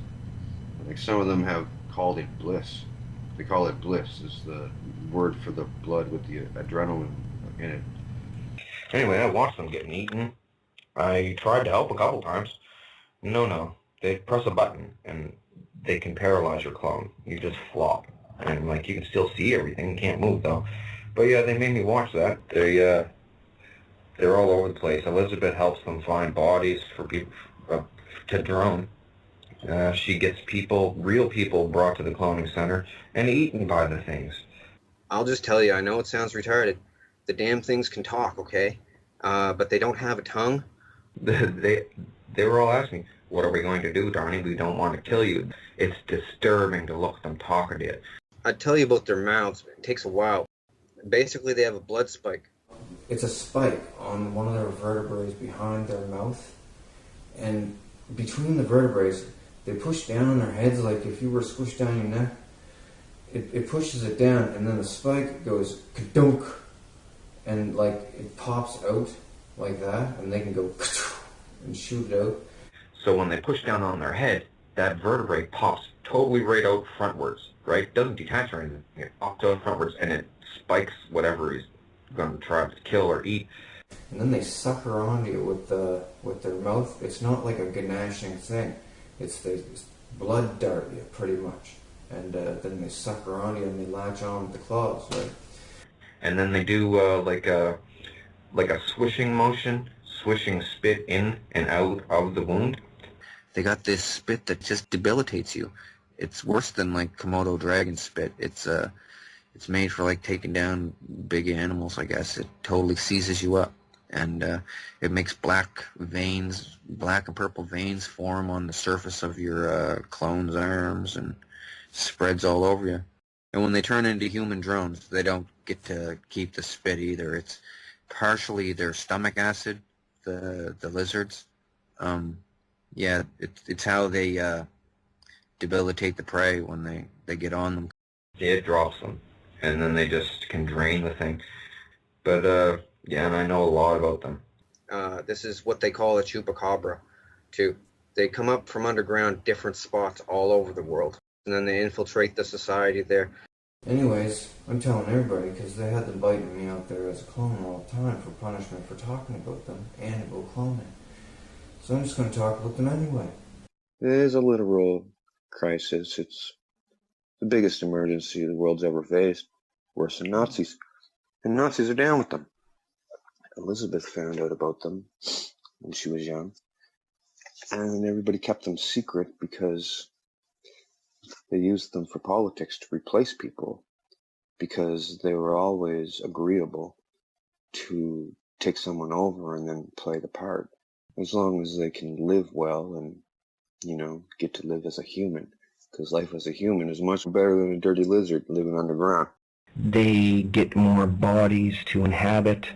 Like some of them have called it bliss. They call it bliss, is the word for the blood with the adrenaline in it. Anyway, I watched them getting eaten. I tried to help a couple times. No. They press a button and they can paralyze your clone. You just flop. And like you can still see everything, you can't move though. But yeah, they made me watch that. They're all over the place. Elizabeth helps them find bodies for people to drone. She gets real people brought to the cloning center and eaten by the things. I'll just tell you, I know it sounds retarded. The damn things can talk, okay? But they don't have a tongue. They were all asking, "What are we going to do, Darnie? We don't want to kill you." It's disturbing to look at them talking to you. I'd tell you about their mouths. It takes a while. Basically, they have a blood spike. It's a spike on one of their vertebrae behind their mouth, and between the vertebrae, they push down on their heads like if you were to squish down your neck. It pushes it down, and then the spike goes kadunk, and like it pops out like that, and they can go and shoot it out. So when they push down on their head, that vertebrae pops totally right out frontwards, right? Doesn't detach or anything. It pops out frontwards, and it spikes whatever he's going to try to kill or eat. And then they sucker onto you with their mouth. It's not like a ganashing thing. It's they blood dart you pretty much, and then they sucker onto you and they latch on with the claws, right? And then they do like a swishing motion, swishing spit in and out of the wound. They got this spit that just debilitates you. It's worse than like Komodo dragon spit. It's made for like taking down big animals, I guess. It totally seizes you up, and it makes black and purple veins form on the surface of your clone's arms and spreads all over you. And when they turn into human drones, they don't get to keep the spit either. It's partially their stomach acid, the lizards. Yeah, it's how they debilitate the prey when they get on them. It drops them, and then they just can drain the thing. But yeah, and I know a lot about them. This is what they call a chupacabra, too. They come up from underground different spots all over the world, and then they infiltrate the society there. Anyways, I'm telling everybody because they had them biting me out there as a clone all the time for punishment for talking about them and about cloning. So I'm just going to talk about them anyway. It is a literal crisis. It's the biggest emergency the world's ever faced. Worse than Nazis. And Nazis are down with them. Elizabeth found out about them when she was young. And everybody kept them secret because they used them for politics to replace people. Because they were always agreeable to take someone over and then play the part. As long as they can live well and, get to live as a human. Because life as a human is much better than a dirty lizard living underground. They get more bodies to inhabit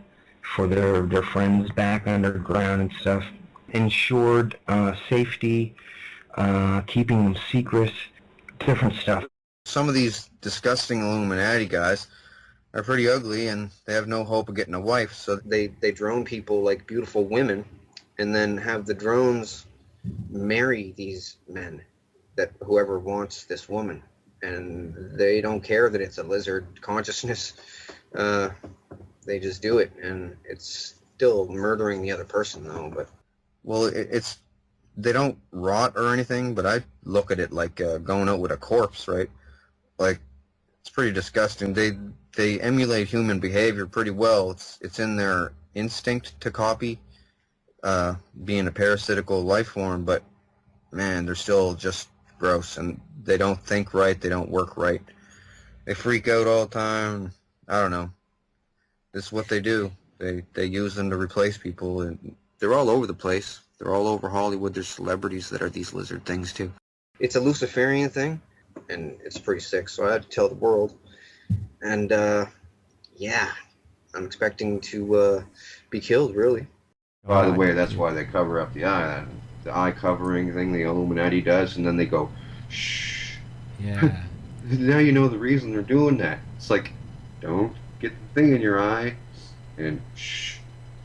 for their friends back underground and stuff. Ensured safety, keeping them secret, different stuff. Some of these disgusting Illuminati guys are pretty ugly, and they have no hope of getting a wife, so they drone people like beautiful women and then have the drones marry these men, that whoever wants this woman. and they don't care that it's a lizard consciousness. They just do it, and it's still murdering the other person, though. But well, it's they don't rot or anything, but I look at it like going out with a corpse, right? Like, it's pretty disgusting. They emulate human behavior pretty well. It's in their instinct to copy, being a parasitical life form, but man, they're still just gross, and they don't think right, they don't work right. They freak out all the time. I don't know. This is what they do. They use them to replace people, and they're all over the place. They're all over Hollywood. There's celebrities that are these lizard things too. It's a Luciferian thing, and it's pretty sick, so I had to tell the world. And yeah, I'm expecting to be killed, really. By the way, that's why they cover up the eye. The eye covering thing the Illuminati does, and then they go, shh. Yeah. Now you know the reason they're doing that. It's like, don't get the thing in your eye, and shh.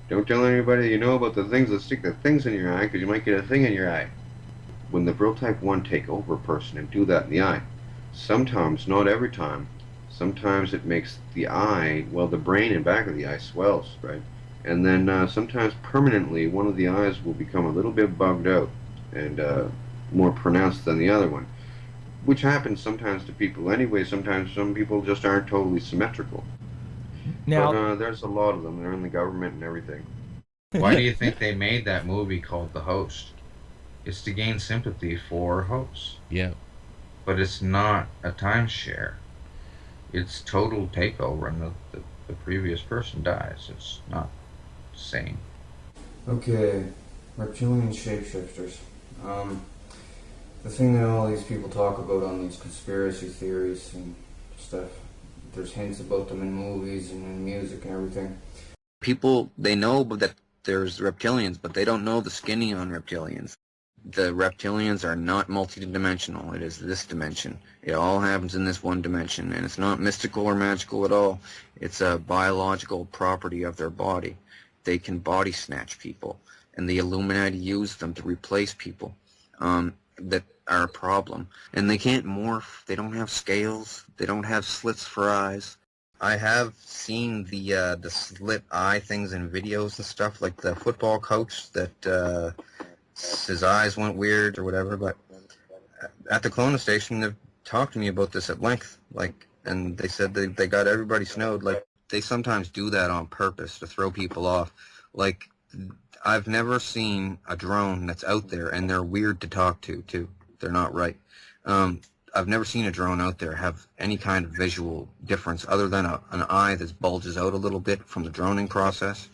Don't tell anybody you know about the things that stick the things in your eye, because you might get a thing in your eye. When the VRIL Type 1 take over a person and do that in the eye, sometimes, not every time, sometimes it makes the eye, well, the brain and back of the eye swells, right? And then sometimes permanently one of the eyes will become a little bit bugged out and more pronounced than the other one, which happens sometimes to people anyway. Sometimes some people just aren't totally symmetrical. Now, But there's a lot of them. They're in the government and everything. Why do you think they made that movie called The Host? It's to gain sympathy for hosts. Yeah. But it's not a timeshare. It's total takeover, and the previous person dies. It's not sane. Okay, reptilian shapeshifters. The thing that all these people talk about on these conspiracy theories and stuff, there's hints about them in movies and in music and everything. People, they know that there's reptilians, but they don't know the skinny on reptilians. The reptilians are not multidimensional. It is this dimension. It all happens in this one dimension, and it's not mystical or magical at all. It's a biological property of their body. They can body snatch people, and the Illuminati use them to replace people that are a problem. And they can't morph. They don't have scales. They don't have slits for eyes. I have seen the slit eye things in videos and stuff, like the football coach that his eyes went weird or whatever. But at the clone station, they've talked to me about this at length, and they said they got everybody snowed. Like, they sometimes do that on purpose to throw people off. Like, I've never seen a drone that's out there, and they're weird to talk to too. They're not right. I've never seen a drone out there have any kind of visual difference other than an eye that bulges out a little bit from the droning process.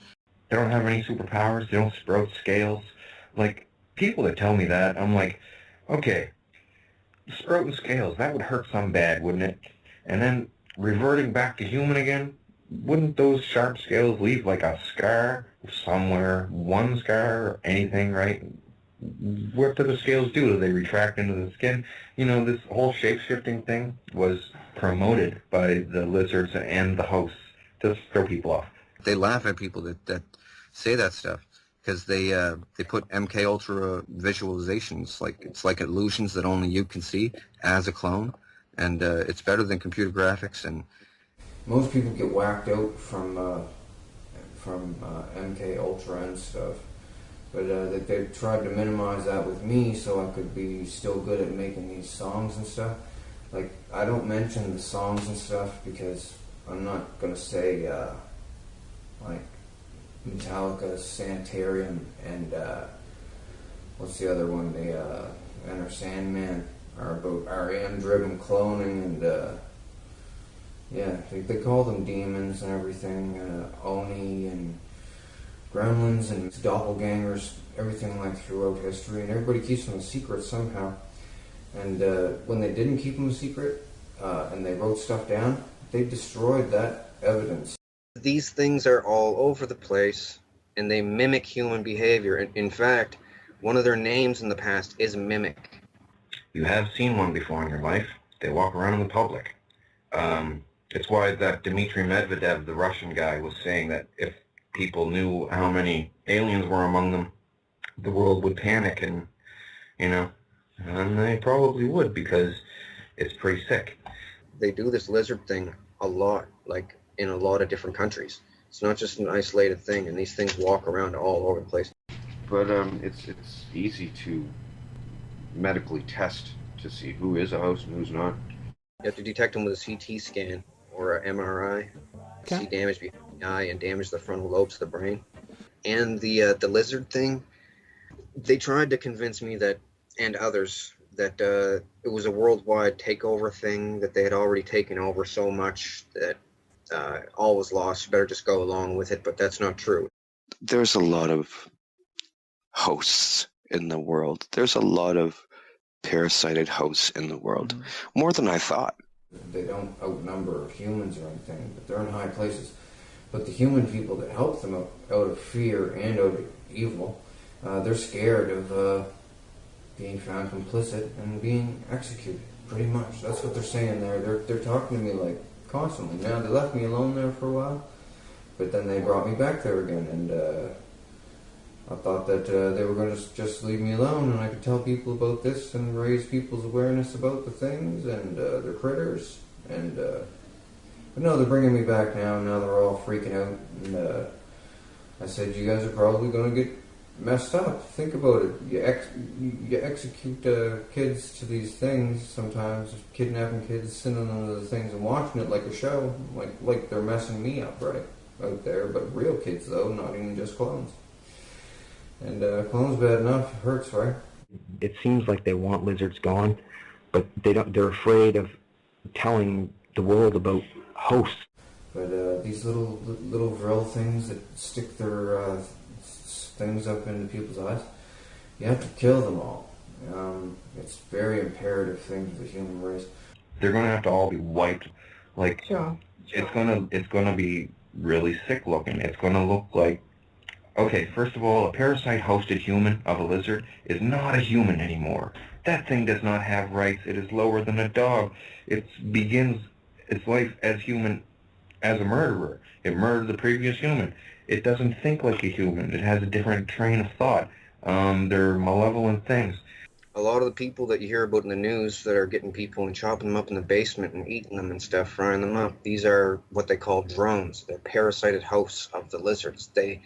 They don't have any superpowers. They don't sprout scales. Like, people that tell me that, I'm like, okay, sprouting scales, that would hurt some bad, wouldn't it? And then reverting back to human again, wouldn't those sharp scales leave like a scar somewhere, one scar or anything, right? What do the scales do? Do they retract into the skin? You know, this whole shape-shifting thing was promoted by the lizards and the hosts to throw people off. They laugh at people that say that stuff, because they put MK Ultra visualizations, it's like illusions that only you can see as a clone, and it's better than computer graphics. And most people get whacked out from MK Ultra and stuff, but they tried to minimize that with me so I could be still good at making these songs and stuff. Like, I don't mention the songs and stuff because I'm not gonna say like Metallica, Sanitarium, and what's the other one? The Enter Sandman are about REM-driven cloning, and yeah, they call them demons and everything, Oni and gremlins and doppelgangers, everything like throughout history, and everybody keeps them a secret somehow. And when they didn't keep them a secret, and they wrote stuff down, they destroyed that evidence. These things are all over the place, and they mimic human behavior. In fact, one of their names in the past is Mimic. You have seen one before in your life. They walk around in the public. It's why that Dmitry Medvedev, the Russian guy, was saying that if people knew how many aliens were among them, the world would panic, and, you know, and they probably would, because It's pretty sick. They do this lizard thing a lot, like in a lot of different countries. It's not just an isolated thing, and these things walk around all over the place. But it's easy to medically test to see who is a host and who's not. You have to detect them with a CT scan or an MRI, see damage behind the eye and damage the frontal lobes of the brain. And the lizard thing, they tried to convince me that, and others, that it was a worldwide takeover thing, that they had already taken over so much that all was lost. You better just go along with it, but that's not true. There's a lot of hosts in the world. There's a lot of parasited hosts in the world, more than I thought. They don't outnumber humans or anything, but they're in high places. But the human people that help them out of fear and out of evil, they're scared of being found complicit and being executed, pretty much. That's what they're saying there. They're talking to me like constantly. Now, they left me alone there for a while, but then they brought me back there again, and I thought that they were going to just leave me alone and I could tell people about this and raise people's awareness about the things and their critters. And but no, they're bringing me back now. Now they're all freaking out. And I said, you guys are probably going to get messed up. Think about it. You execute kids to these things sometimes, kidnapping kids, sending them to the things and watching it like a show. Like they're messing me up right out there. But real kids, though, not even just clones. And clone's bad enough. It hurts, right? It seems like they want lizards gone, but they're afraid of telling the world about hosts. But these little VRIL things that stick their things up into people's eyes, you have to kill them all. It's a very imperative thing to the human race. They're going to have to all be wiped. Like, it's gonna be really sick looking. It's going to look like, okay, first of all, a parasite-hosted human of a lizard is not a human anymore. That thing does not have rights. It is lower than a dog. It begins its life as human as a murderer. It murdered the previous human. It doesn't think like a human. It has a different train of thought. They're malevolent things. A lot of the people that you hear about in the news that are getting people and chopping them up in the basement and eating them and stuff, frying them up, these are what they call drones. They're parasited hosts of the lizards. They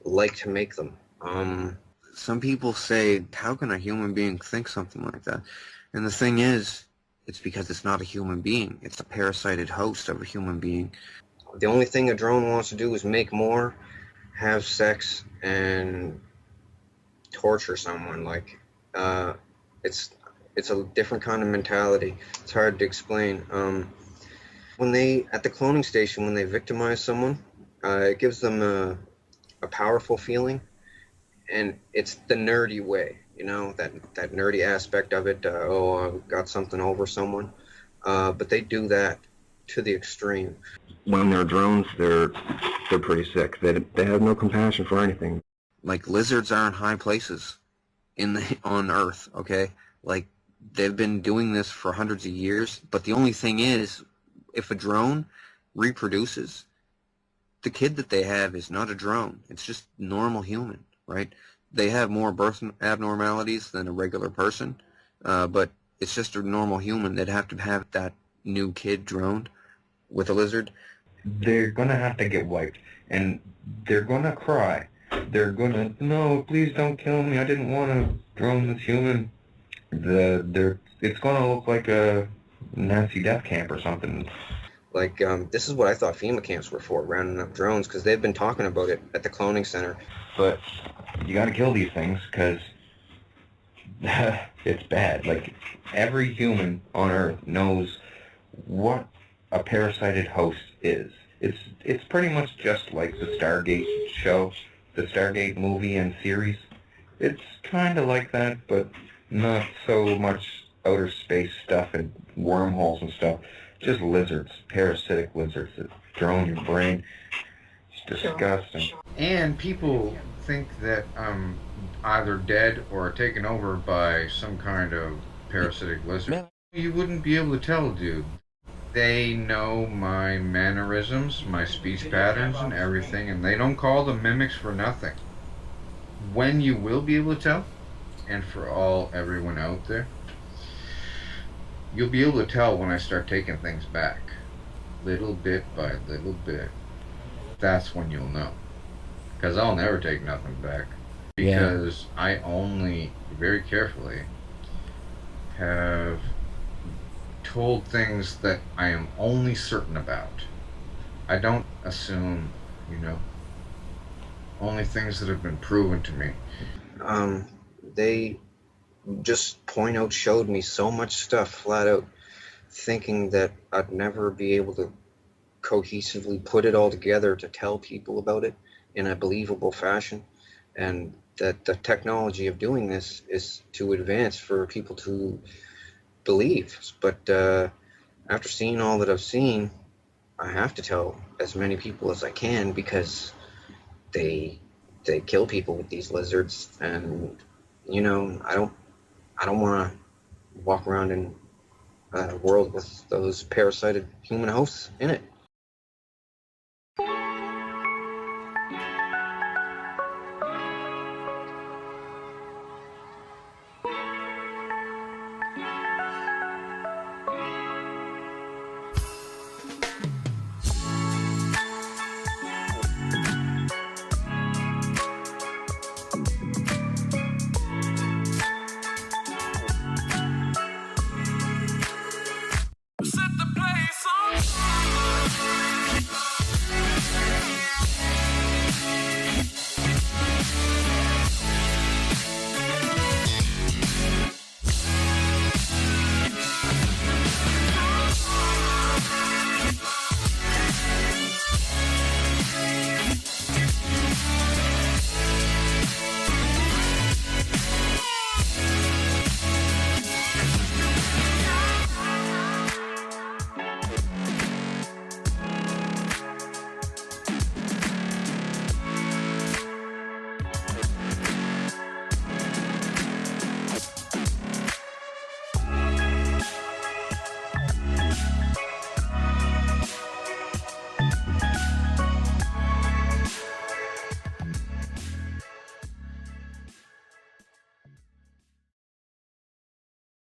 like to make them. Some people say, how can a human being think something like that? And the thing is, it's because it's not a human being. It's a parasited host of a human being. The only thing a drone wants to do is make more, have sex, and torture someone. Like, it's a different kind of mentality. It's hard to explain. When they, at the cloning station, when they victimize someone, it gives them a powerful feeling, and it's the nerdy way, you know, that nerdy aspect of it. I got something over someone, but they do that to the extreme. When they're drones, they're pretty sick. They have no compassion for anything. Like, lizards are in high places on Earth, okay? Like, they've been doing this for hundreds of years, but the only thing is, if a drone reproduces, the kid that they have is not a drone. It's just normal human, right? They have more birth abnormalities than a regular person, but it's just a normal human. They'd have to have that new kid droned with a lizard. They're going to have to get wiped, and they're going to cry. They're going to, no, please don't kill me. I didn't want to drone this human. It's going to look like a Nazi death camp or something. Like, this is what I thought FEMA camps were for, rounding up drones, because they've been talking about it at the cloning center. But you got to kill these things, because it's bad. Like, every human on Earth knows what a parasited host is. It's pretty much just like the Stargate show, the Stargate movie and series. It's kind of like that, but not so much outer space stuff and wormholes and stuff. Just lizards, parasitic lizards that drone your brain. It's disgusting. And people think that I'm either dead or taken over by some kind of parasitic lizard. You wouldn't be able to tell, dude. They know my mannerisms, my speech patterns, and everything, and they don't call them mimics for nothing. When you will be able to tell, and for everyone out there, you'll be able to tell when I start taking things back, little bit by little bit. That's when you'll know, because I'll never take nothing back, because I only very carefully have told things that I am only certain about. I don't assume, only things that have been proven to me. They just point out showed me so much stuff flat out, thinking that I'd never be able to cohesively put it all together to tell people about it in a believable fashion, and that the technology of doing this is to advance for people to believe. But after seeing all that I've seen, I have to tell as many people as I can, because they kill people with these lizards, and I don't want to walk around in a world with those parasited human hosts in it.